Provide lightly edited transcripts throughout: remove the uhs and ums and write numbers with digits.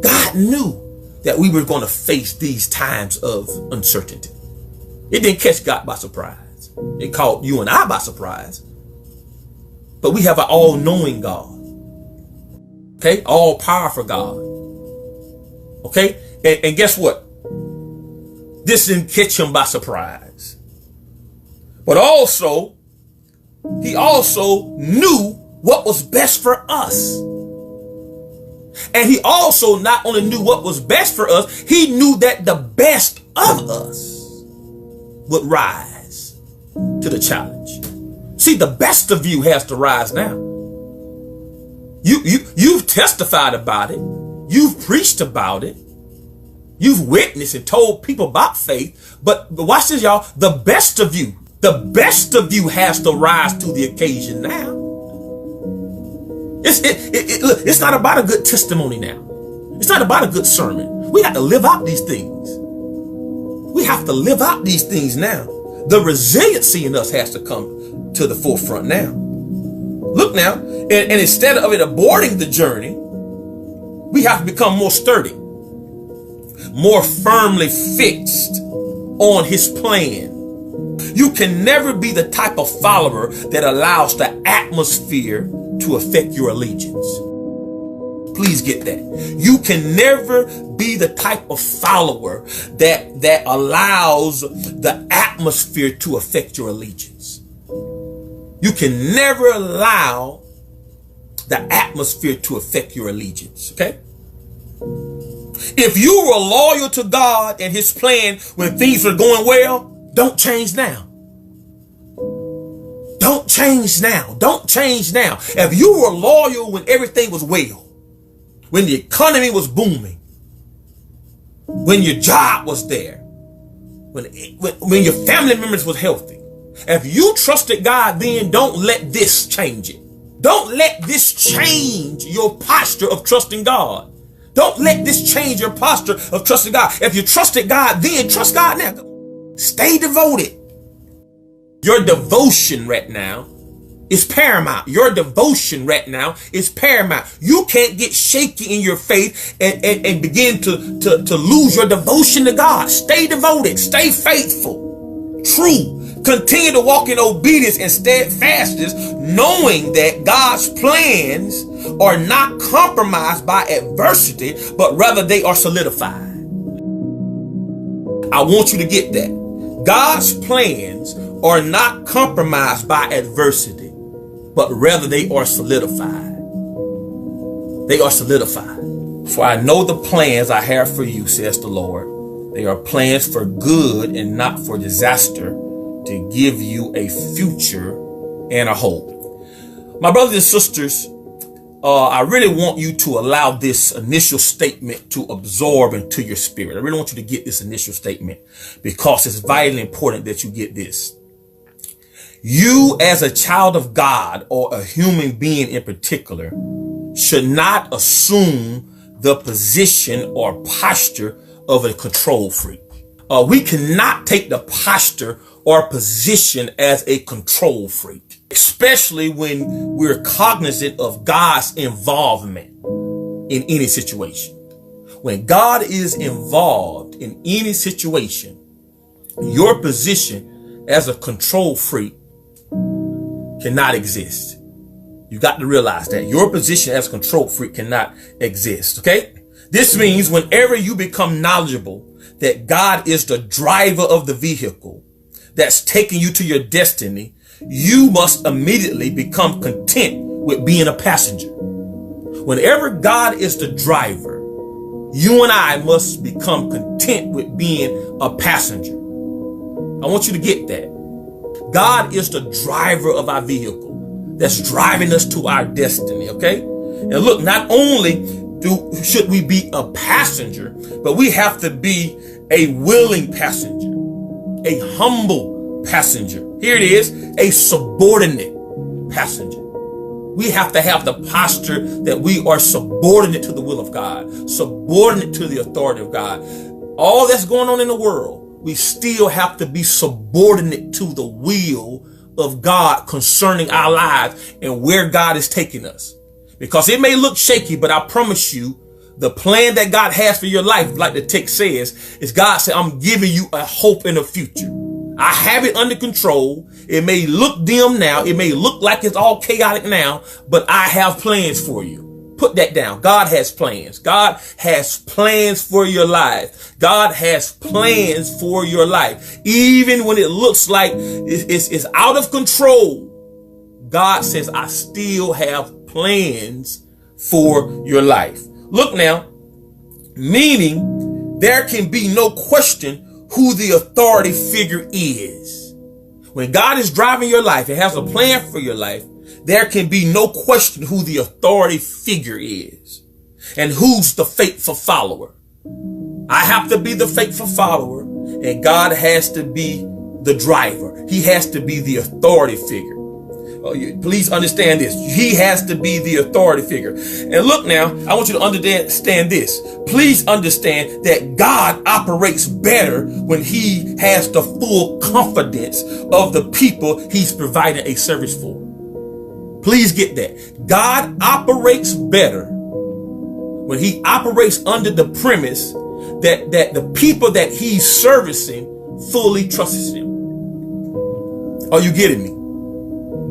God knew that we were going to face these times of uncertainty. It didn't catch God by surprise. It caught you and I by surprise. But we have an all-knowing God. Okay? All-powerful God. Okay? And guess what? This didn't catch him by surprise. But also, he also knew what was best for us. And he also not only knew what was best for us, he knew that the best of us would rise to the challenge. See, the best of you has to rise now. You've testified about it. You've preached about it. You've witnessed and told people about faith. But watch this, y'all. The best of you has to rise to the occasion now. Look, it's not about a good testimony now. It's not about a good sermon. We have to live out these things. We have to live out these things now. The resiliency in us has to come to the forefront now. Look now, and instead of it aborting the journey, we have to become more sturdy, more firmly fixed on his plan. You can never be the type of follower that allows the atmosphere to affect your allegiance. Please get that. You can never be the type of follower that allows the atmosphere to affect your allegiance. You can never allow the atmosphere to affect your allegiance, okay? If you were loyal to God and his plan when things are going well, don't change now. Don't change now. Don't change now. If you were loyal when everything was well, when the economy was booming, when your job was there, when your family members was healthy, if you trusted God, then don't let this change it. Don't let this change your posture of trusting God. Don't let this change your posture of trusting God. If you trusted God, then trust God now. Stay devoted. Your devotion right now is paramount. Your devotion right now is paramount. You can't get shaky in your faith and begin to lose your devotion to God. Stay devoted. Stay faithful. True. Continue to walk in obedience and steadfastness, knowing that God's plans are not compromised by adversity, but rather they are solidified. I want you to get that. God's plans are not compromised by adversity, but rather they are solidified. They are solidified. For I know the plans I have for you, says the Lord. They are plans for good and not for disaster, to give you a future and a hope. My brothers and sisters, I really want you to allow this initial statement to absorb into your spirit. I really want you to get this initial statement because it's vitally important that you get this. You as a child of God, or a human being in particular, should not assume the position or posture of a control freak. We cannot take the posture or position as a control freak, especially when we're cognizant of God's involvement in any situation. When God is involved in any situation, your position as a control freak cannot exist. You got to realize that your position as a control freak cannot exist. Okay. This means whenever you become knowledgeable that God is the driver of the vehicle that's taking you to your destiny, you must immediately become content with being a passenger. Whenever God is the driver, you and I must become content with being a passenger. I want you to get that. God is the driver of our vehicle that's driving us to our destiny, okay? And look, not only should we be a passenger, but we have to be a willing passenger, a humble passenger. Here it is, a subordinate passenger. We have to have the posture that we are subordinate to the will of God, subordinate to the authority of God. All that's going on in the world, we still have to be subordinate to the will of God concerning our lives and where God is taking us. Because it may look shaky, but I promise you, the plan that God has for your life, like the text says, is God said, I'm giving you a hope in the future. I have it under control. It may look dim now. It may look like it's all chaotic now, but I have plans for you. Put that down. God has plans. God has plans for your life. God has plans for your life. Even when it looks like it's out of control, God says, I still have plans for your life. Look now, meaning there can be no question who the authority figure is. When God is driving your life and has a plan for your life, there can be no question who the authority figure is and who's the faithful follower. I have to be the faithful follower, and God has to be the driver. He has to be the authority figure. Please understand this. He has to be the authority figure. And look now, I want you to understand this. Please understand that God operates better when he has the full confidence of the people he's providing a service for. Please get that. God operates better when he operates under the premise that the people that he's servicing fully trusts him. Are you getting me?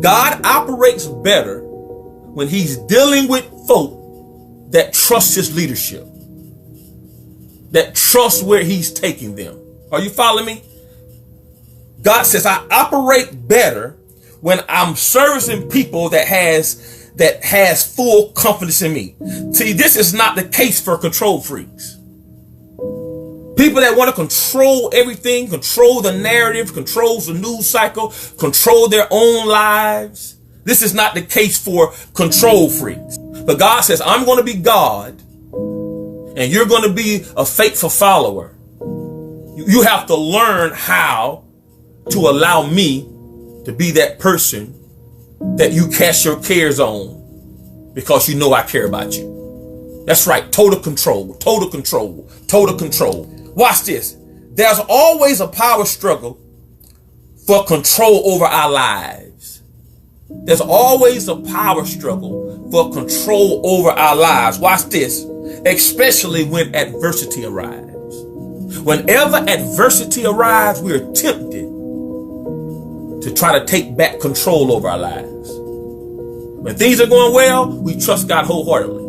God operates better when he's dealing with folk that trust his leadership, that trust where he's taking them. Are you following me? God says, I operate better when I'm servicing people that has full confidence in me. See, this is not the case for control freaks. People that want to control everything, control the narrative, control the news cycle, control their own lives. This is not the case for control freaks. But God says, I'm going to be God, and you're going to be a faithful follower. You have to learn how to allow me to be that person that you cast your cares on, because you know I care about you. That's right. Total control, total control, total control. Watch this. There's always a power struggle for control over our lives. There's always a power struggle for control over our lives. Watch this. Especially when adversity arrives. Whenever adversity arrives, we are tempted to try to take back control over our lives. When things are going well, we trust God wholeheartedly.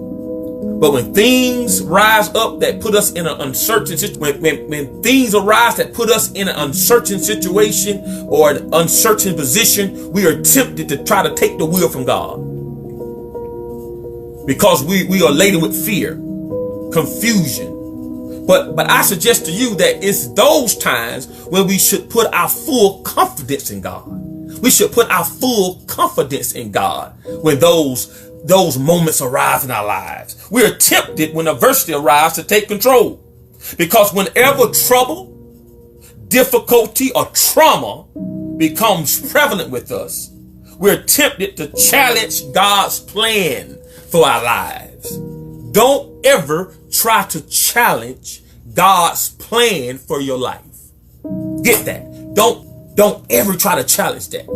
But when things rise up that put us in an uncertain situation, when things arise that put us in an uncertain situation or an uncertain position, we are tempted to try to take the wheel from God. Because we are laden with fear, confusion. But I suggest to you that it's those times when we should put our full confidence in God. We should put our full confidence in God when those moments arise in our lives. We are tempted when adversity arrives to take control. Because whenever trouble, difficulty, or trauma becomes prevalent with us, we're tempted to challenge God's plan for our lives. Don't ever try to challenge God's plan for your life. Get that? Don't ever try to challenge that.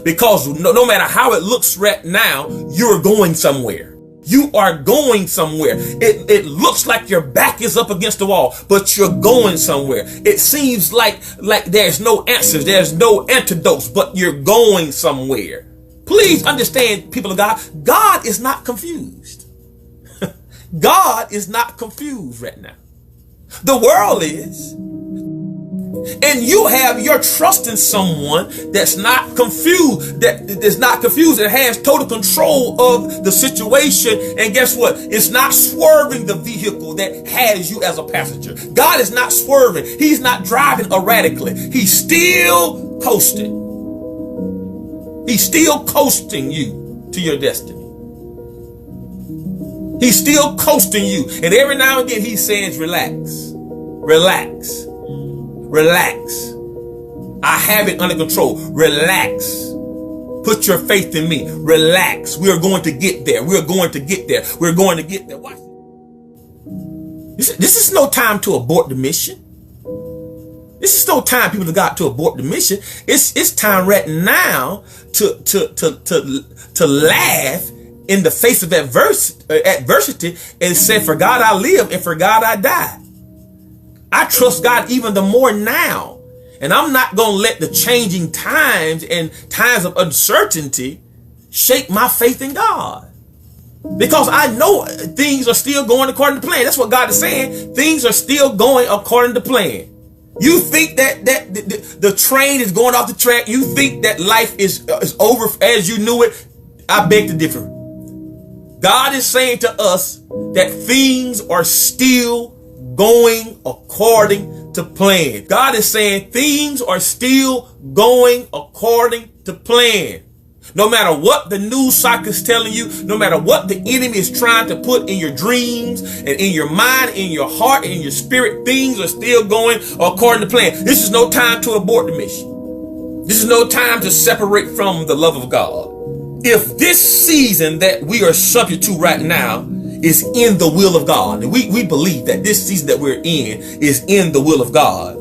Because no matter how it looks right now, you're going somewhere. You are going somewhere. It looks like your back is up against the wall, but you're going somewhere. It seems like there's no answers, there's no antidotes, but you're going somewhere. Please understand, people of God, God is not confused. God is not confused right now. The world is. And you have your trust in someone that's not confused, that has total control of the situation. And guess what? It's not swerving the vehicle that has you as a passenger. God is not swerving. He's not driving erratically. He's still coasting. He's still coasting you to your destiny. He's still coasting you. And every now and then he says, relax, relax. Relax. I have it under control. Relax. Put your faith in me. Relax. We are going to get there. We are going to get there. We're going to get there. Watch. This is no time to abort the mission. This is no time, people of God, to abort the mission. It's time right now to laugh in the face of adversity and said, for God I live and for God I die. I trust God even the more now. And I'm not going to let the changing times and times of uncertainty shake my faith in God. Because I know things are still going according to plan. That's what God is saying. Things are still going according to plan. You think that the train is going off the track. You think that life is over as you knew it. I beg to differ. God is saying to us that things are still going according to plan. God is saying things are still going according to plan. No matter what the news cycle is telling you, no matter what the enemy is trying to put in your dreams and in your mind, in your heart, and in your spirit, things are still going according to plan. This is no time to abort the mission. This is no time to separate from the love of God. If this season that we are subject to right now is in the will of God, and we believe that this season that we're in is in the will of God,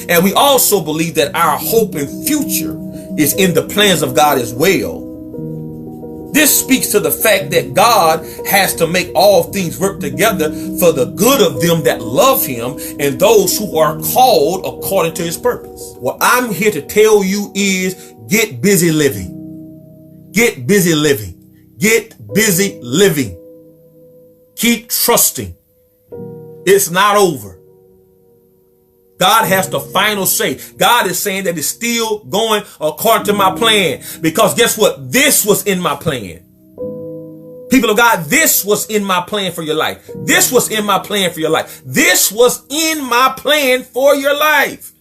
and we also believe that our hope and future is in the plans of God as well. This speaks to the fact that God has to make all things work together for the good of them that love him and those who are called according to his purpose. What I'm here to tell you is get busy living. Get busy living. Get busy living. Keep trusting. It's not over. God has the final say. God is saying that it's still going according to my plan. Because guess what? This was in my plan. People of God, this was in my plan for your life. This was in my plan for your life. This was in my plan for your life.